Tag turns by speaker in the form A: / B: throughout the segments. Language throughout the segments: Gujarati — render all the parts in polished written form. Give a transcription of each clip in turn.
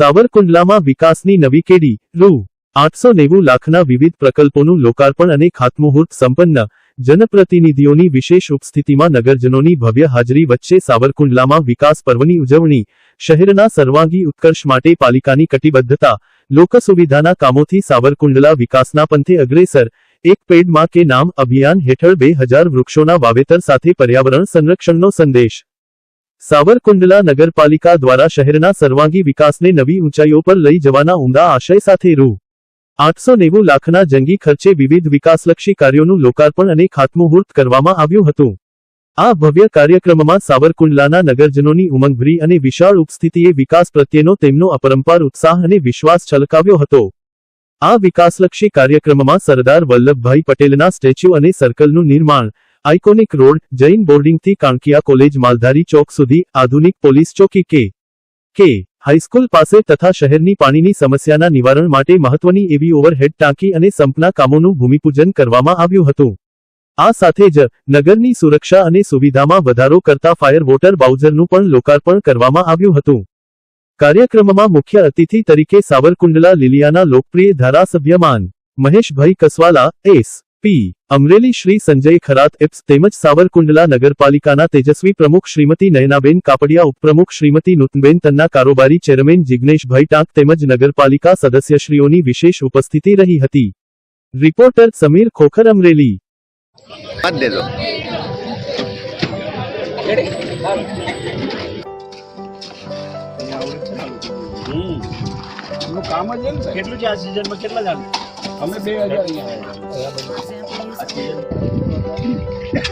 A: સાવરકુંડલામાં વિકાસની નવી કેડી રૂ 890 લાખના વિવિધ પ્રકલ્પોનું લોકાર્પણ અને ખાતમુહૂર્ત સંપન્ન જનપ્રતિનિધિઓની વિશેષ ઉપસ્થિતિમાં નગરજનોની ભવ્ય હાજરી વચ્ચે સાવરકુંડલામાં વિકાસ પર્વની ઉજવણી શહેરના સર્વાંગી ઉત્કર્ષ માટે પાલિકાની કટિબદ્ધતા લોકસુવિધાના કામોથી સાવરકુંડલા વિકાસના પંથે અગ્રેસર એક પેડ માં કે નામ અભિયાન હેઠળ 2000 વૃક્ષોના વાવેતર સાથે પર્યાવરણ સંરક્ષણનો સંદેશ સાવરકુંડલા નગરપાલિકા દ્વારા શહેરના સર્વાંગી વિકાસને નવી ઊંચાઈઓ પર લઈ જવાના ઉમદા આશય સાથે રૂ 890 લાખના જંગી ખર્ચે વિવિધ વિકાસલક્ષી કાર્યોનું લોકાર્પણ અને ખાતમુહૂર્ત કરવામાં આવ્યું હતું। આ ભવ્ય કાર્યક્રમમાં સાવરકુંડલાના નગરજનોની ઉમંગભરી અને વિશાળ ઉપસ્થિતિએ વિકાસ પ્રત્યેનો તેમનો અપરંપાર ઉત્સાહ અને વિશ્વાસ છલકાવ્યો હતો। આ વિકાસલક્ષી કાર્યક્રમમાં સરદાર વલ્લભભાઈ પટેલના સ્ટેચ્યુ અને સર્કલનું નિર્માણ આઇકોનિક રોડ જૈન બોર્ડિંગથી કાણકિયા કોલેજ માલધારી ચોક સુધી આધુનિક પોલીસ ચોકી કે હાઈસ્કૂલ પાસે તથા શહેરની પાણીની સમસ્યાના નિવારણ માટે મહત્વની એવી ઓવરહેડ ટાંકી અને સંપના કામોનું ભૂમિપૂજન કરવામાં આવ્યું હતું। આ સાથે જ નગરની સુરક્ષા અને સુવિધામાં વધારો કરતા ફાયર વોટર બાઉઝરનું પણ લોકાર્પણ કરવામાં આવ્યું હતું। કાર્યક્રમમાં મુખ્ય અતિથિ તરીકે સાવરકુંડલા લીલિયાના લોકપ્રિય ધારાસભ્યમાન મહેશભાઈ કસવાલા એસ.પી. અમરેલી શ્રી સંજય ખરાત એપ્સ તેમજ સાવરકુંડલા નગરપાલિકાના તેજસ્વી પ્રમુખ શ્રીમતી નયનાબેન કાપડિયા ઉપપ્રમુખ શ્રીમતી નૂતનબેન તન્ના કારોબારી ચેરમેન જિગ્નેશભાઈ ટાંક તેમજ નગરપાલિકા સદસ્યશ્રીઓની વિશેષ ઉપસ્થિતિ રહી હતી। રિપોર્ટર સમીર ખોખર અમરેલી।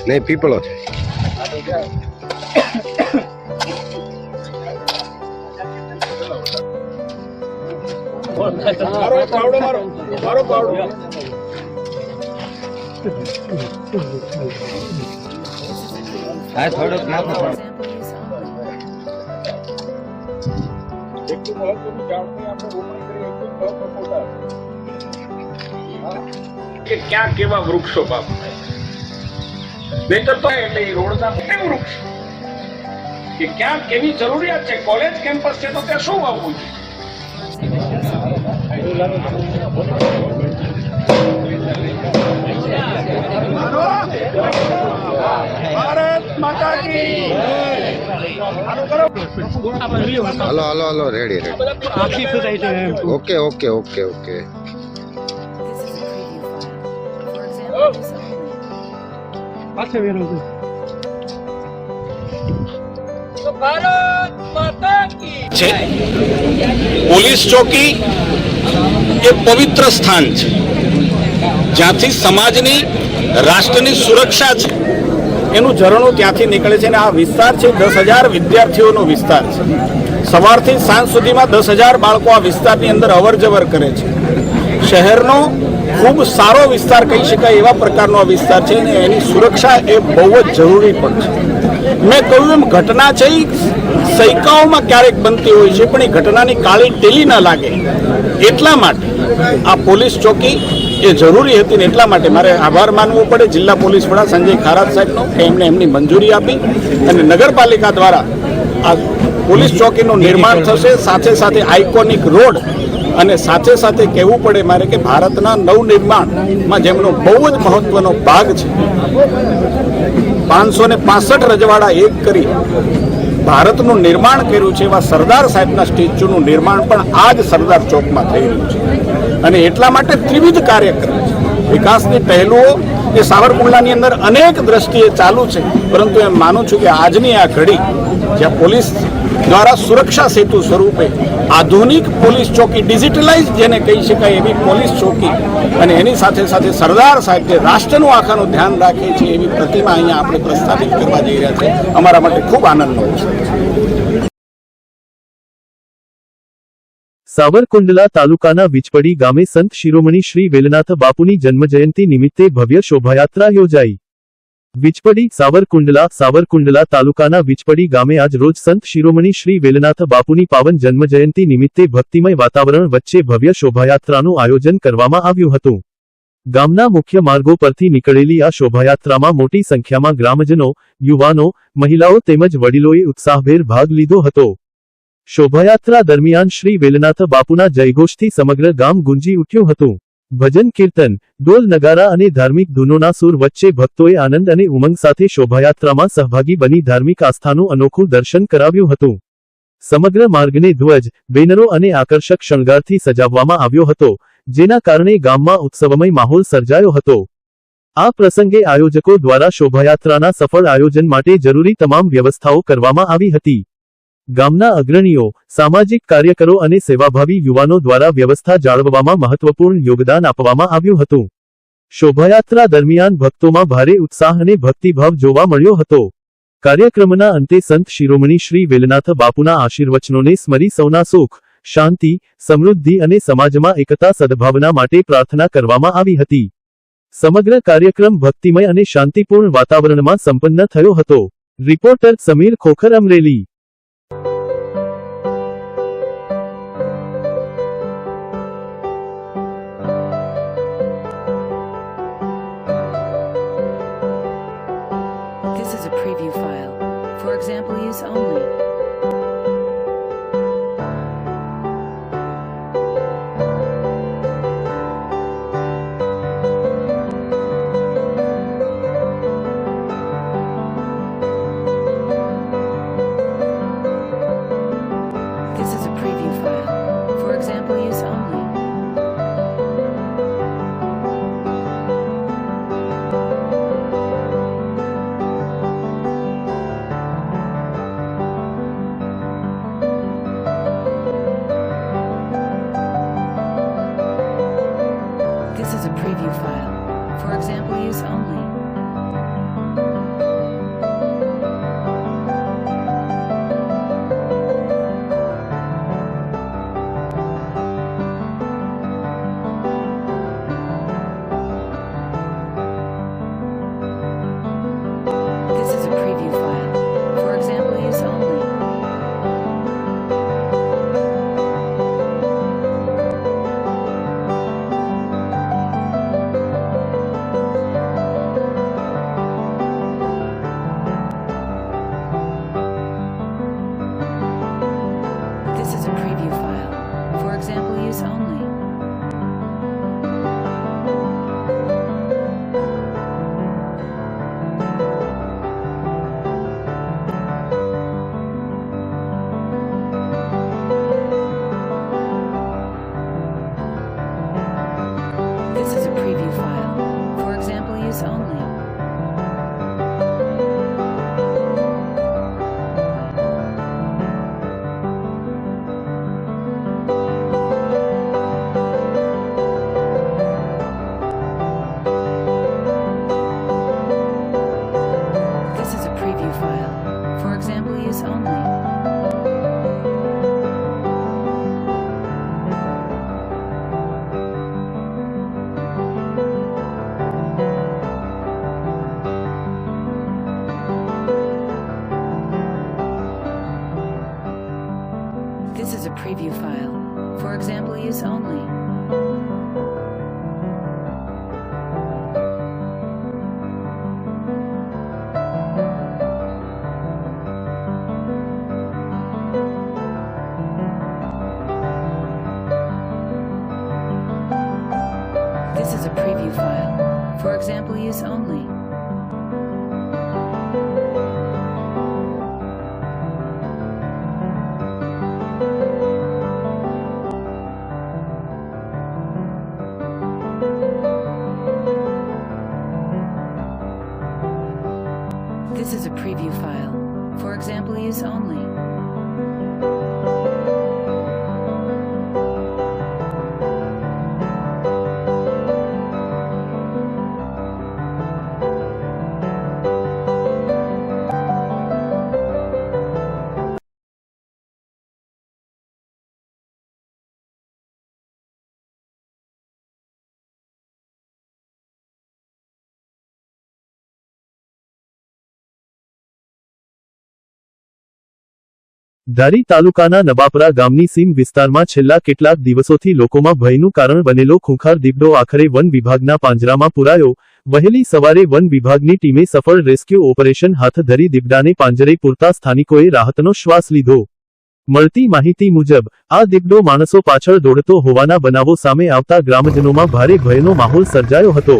B: नहीं पीपल
C: क्या केवा वृक्षो बाप बेहतर तो એટલે એ રોડના મોટે વૃક્ષ કે ક્યાં કેવી જરૂરિયાત છે કોલેજ કેમ્પસ છે તો ત્યાં શું વાવવું છે ભારત માતા કી
B: hello hello hello ready okay okay okay okay
C: police ચોકી એ પવિત્ર સ્થાન છે જ્યાંથી સમાજની રાષ્ટ્રની સુરક્ષા છે એનું ઝરણું ત્યાંથી નીકળે છે અને આ વિસ્તાર છે 10,000 વિદ્યાર્થીઓનો વિસ્તાર છે। સવારથી સાંજ સુધીમાં 10,000 બાળકો આ વિસ્તારની અંદર અવરજવર કરે છે। શહેરનો ખૂબ સારો વિસ્તાર કહી શકાય એવા પ્રકારનો આ વિસ્તાર છે અને એની સુરક્ષા એ બહુ જ જરૂરી પણ છે। મેં કહ્યું એમ ઘટના છે સૈકાઓમાં ક્યારેક બનતી હોય છે પણ એ ઘટનાની કાળી ટેલી ન લાગે એટલા માટે આ પોલીસ ચોકી એ જરૂરી હતી ને એટલા માટે મારે આભાર માનવો પડે જિલ્લા પોલીસ વડા સંજય ખરાત સાહેબનો કે એમણે એમની મંજૂરી આપી અને નગરપાલિકા દ્વારા આ પોલીસ ચોકીનું નિર્માણ થશે। સાથે સાથે આઇકોનિક રોડ અને સાથે સાથે કહેવું પડે મારે કે ભારતના નવનિર્માણમાં જેમનો બહુ જ મહત્વનો ભાગ છે 565 રજવાડા એક કરી ભારતનું નિર્માણ કર્યું છે એવા સરદાર સાહેબના સ્ટેચ્યુનું નિર્માણ પણ આ જ સરદાર ચોકમાં થઈ રહ્યું છે અને એટલા માટે ત્રિવિધ કાર્યક્રમ છે। વિકાસની પહેલુઓ એ સાવરકુંડલાની અંદર અનેક દ્રષ્ટિએ ચાલુ છે પરંતુ એમ માનું છું કે આજની આ ઘડી જ્યાં પોલીસ દ્વારા સુરક્ષા સેતુ સ્વરૂપે આધુનિક પોલીસ ચોકી ડિજિટલાઇઝ જેને કહી શકાય એવી પોલીસ ચોકી અને એની સાથે સાથે સરદાર સાહેબ જે રાષ્ટ્રનું આખાનું ધ્યાન રાખે છે એવી પ્રતિમા અહીંયા આપણે પ્રસ્થાપિત કરવા જઈ રહ્યા છે। અમારા માટે ખૂબ આનંદનો વિષય છે।
A: સાવરકુંડલા તાલુકાના વિચપડી ગામે સંત શિરોમણી શ્રી વેલનાથ બાપુની જન્મજયંતિ નિમિત્તે ભવ્ય શોભાયાત્રા યોજાઈ। વિચપડી સાવરકુંડલા તાલુકાના વિચપડી ગામે આજ રોજ સંત શિરોમણી શ્રી વેલનાથ બાપુની પાવન જન્મજયંતિ નિમિત્તે ભક્તિમય વાતાવરણ વચ્ચે ભવ્ય શોભાયાત્રાનું આયોજન કરવામાં આવ્યું હતું। ગામના મુખ્ય માર્ગો પરથી નીકળેલી આ શોભાયાત્રામાં મોટી સંખ્યામાં ગ્રામજનો, યુવાનો, મહિલાઓ તેમજ વડીલોએ ઉત્સાહભેર ભાગ લીધો હતો। શોભાયાત્રા દરમિયાન શ્રી વેલનાથ બાપુના જયઘોષથી સમગ્ર ગામ ગુંજી ઉઠ્યું હતું. ભજન કીર્તન, ઢોલ નગારા અને ધાર્મિક ધૂનોના સૂર વચ્ચે ભક્તોએ આનંદ અને ઉમંગ સાથે શોભાયાત્રામાં સહભાગી બની ધાર્મિક આસ્થાનું અનોખું દર્શન કરાવ્યું હતું. સમગ્ર માર્ગને ધ્વજ, બેનરો અને આકર્ષક શણગારથી સજાવવામાં આવ્યો હતો, જેના કારણે ગામમાં ઉત્સવમય માહોલ સર્જાયો હતો. આ પ્રસંગે આયોજકો દ્વારા શોભાયાત્રાના સફળ આયોજન માટે જરૂરી તમામ વ્યવસ્થાઓ કરવામાં આવી હતી. ગામના અગ્રણીઓ, સામાજિક કાર્યકરો અને સેવાભાવી યુવાનો દ્વારા વ્યવસ્થા જાળવવામાં મહત્વપૂર્ણ યોગદાન આપવામાં આવ્યું હતું. શોભાયાત્રા દરમિયાન ભક્તોમાં ભારે ઉત્સાહ અને ભક્તિભાવ જોવા મળ્યો હતો. કાર્યક્રમના અંતે સંત શિરોમણી શ્રી વેલનાથ બાપુના આશીર્વચનોને સ્મરી સૌના સુખ, શાંતિ, સમૃદ્ધિ અને સમાજમાં એકતા સદભાવના માટે પ્રાર્થના કરવામાં આવી હતી. સમગ્ર કાર્યક્રમ ભક્તિમય અને શાંતિપૂર્ણ વાતાવરણમાં સંપન્ન થયો હતો. Reporter Samir Khokhar, Amreli.
D: This is a preview file. For example use only. This is a preview file. For example use only. This is a preview file. For example use only. This is a preview file. For example use only. This is a preview file. For example use only. This is a preview file. For example use only. This is a preview file. For example use only. This is a preview file. For example use only. This is a preview file. For example use only. This is a preview file. For example use only.
A: ધારી તાલુકાના નબાપરા ગામની સીમ વિસ્તારમાં છેલ્લા કેટલાક દિવસોથી લોકોમાં ભયનું કારણ બનેલો ખૂંખાર દીપડો આખરે વન વિભાગના પાંજરામાં પુરાયો. વહેલી સવારે વન વિભાગની ટીમે સફળ રેસ્ક્યુ ઓપરેશન હાથ ધરી દીપડાને પાંજરે પૂરતા સ્થાનિકોએ રાહતનો શ્વાસ લીધો. મળતી માહિતી મુજબ આ દીપડો માણસો પાછળ દોડતો હોવાના બનાવો સામે આવતા ગ્રામજનોમાં ભારે ભયનો માહોલ સર્જાયો હતો।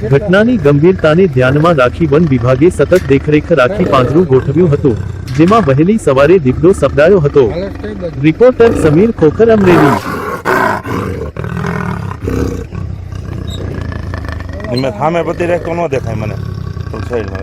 A: ઘટનાની ગંભીરતાને ધ્યાનમાં રાખી વન વિભાગે સતત દેખરેખ રાખી પાંજરું ગોઠવ્યું હતું, જેમાં વહેલી સવારે દીપડો સપડાયો હતો। રિપોર્ટર સમીર ખોખર, અમરેલી।
E: मैं थामे पति रह तो न देखाय मने तो साइड में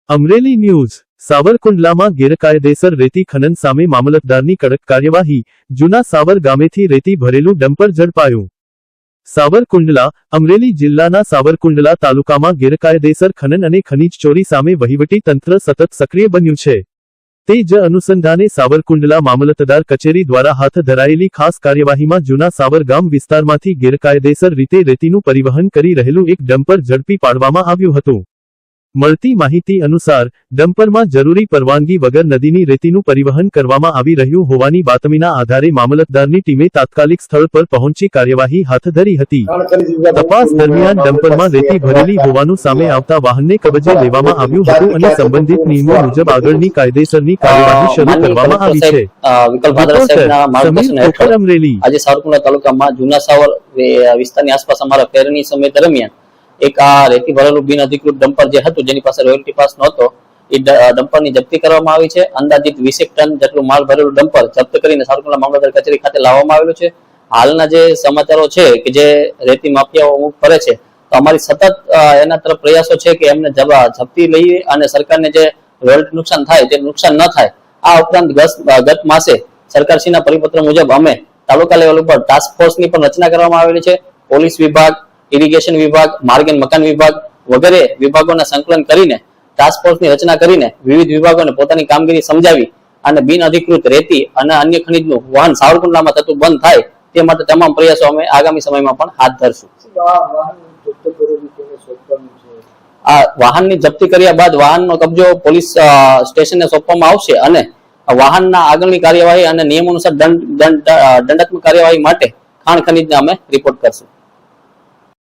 A: અમરેલી ન્યૂઝ। સાવરકુંડલામાં ગેરકાયદેસર રેતી ખનન સામે મામલતદારની કડક કાર્યવાહી। જૂના સાવર ગામેથી રેતી ભરેલું ડમ્પર ઝડપાયું। સાવરકુંડલા, અમરેલી જિલ્લાના સાવરકુંડલા તાલુકામાં ગેરકાયદેસર ખનન અને ખનીજ ચોરી સામે વહીવટી તંત્ર સતત સક્રિય બન્યું છે। તે જ અનુસંધાને સાવરકુંડલા મામલતદાર કચેરી દ્વારા હાથ ધરાયેલી ખાસ કાર્યવાહીમાં જૂના સાવર ગામ વિસ્તારમાંથી ગેરકાયદેસર રીતે રેતીનું પરિવહન કરી રહેલું એક ડમ્પર ઝડપી પાડવામાં આવ્યું હતું। મળતી માહિતી અનુસાર ડમ્પરમાં જરૂરી પરવાનગી વગર નદીની રેતીનું પરિવહન કરવામાં આવી રહ્યું હોવાની બાતમીના આધારે મામલતદારની ટીમે તાત્કાલિક સ્થળ પર પહોંચી કાર્યવાહી હાથ ધરી હતી। તપાસ દરમિયાન ડમ્પરમાં રેતી ભરેલી હોવાનું સામે આવતા વાહનને કબજે લેવામાં આવ્યું હતું અને સંબંધિત નિયમો મુજબ આગળની કાયદેસરની કાર્યવાહી શરૂ કરવામાં આવી છે। સમીર ખોખર, અમરેલી।
F: આજે સાવરકુંડલા તાલુકામાં જૂના સાવર વિસ્તારની આસપાસ અમારા ફેરની સમય દરમિયાન એક આ રેતી ભરેલું બિન અધિકૃત ડમ્પર જે હતું, જેની પાસે રોયલ્ટી પાસ નહોતો, એ ડમ્પરની જપ્તી કરવામાં આવી છે। અંદાજિત 20 ટન જેટલું માલ ભરેલું ડમ્પર જપ્ત કરીને સાવરકુંડલા મામલતદાર કચેરી ખાતે લાવવામાં આવેલું છે। હાલના જે સમાચારો છે કે જે રેતી માફિયાઓ અમુક કરે છે, તો અમારી સતત એના તરફ પ્રયાસો છે કે એમને જપ્તી લઈએ અને સરકારને જે રોયલ્ટી નુકસાન થાય તે નુકસાન ન થાય। આ ઉપરાંત ગત માસે સરકારશ્રીના પરિપત્ર મુજબ અમે તાલુકા લેવલ ઉપર ટાસ્ક ફોર્સની પણ રચના કરવામાં આવેલી છે। પોલીસ વિભાગ, ઇરિગેશન વિભાગ, માર્ગ અને મકાન વિભાગ વગેરે વિભાગોના સંકલન કરીને ટાસ્ક ફોર્સની રચના કરીને વિવિધ વિભાગોને પોતાની કામગીરી સમજાવી અને બિન અધિકૃત રેતી અને અન્ય ખનિજનું વહન સાવરકુંડલામાં થતું બંધ થાય તે માટે તમામ પ્રયાસો અમે આગામી સમયમાં પણ હાથ ધરશું। આ વાહનની જપ્તી કર્યા બાદ વાહનનો કબજો પોલીસ સ્ટેશનને સોંપવામાં આવશે અને વાહનના આગળની કાર્યવાહી અને નિયમો અનુસાર દંડાત્મક કાર્યવાહી માટે ખાણ ખનીજને અમે રિપોર્ટ કરશું।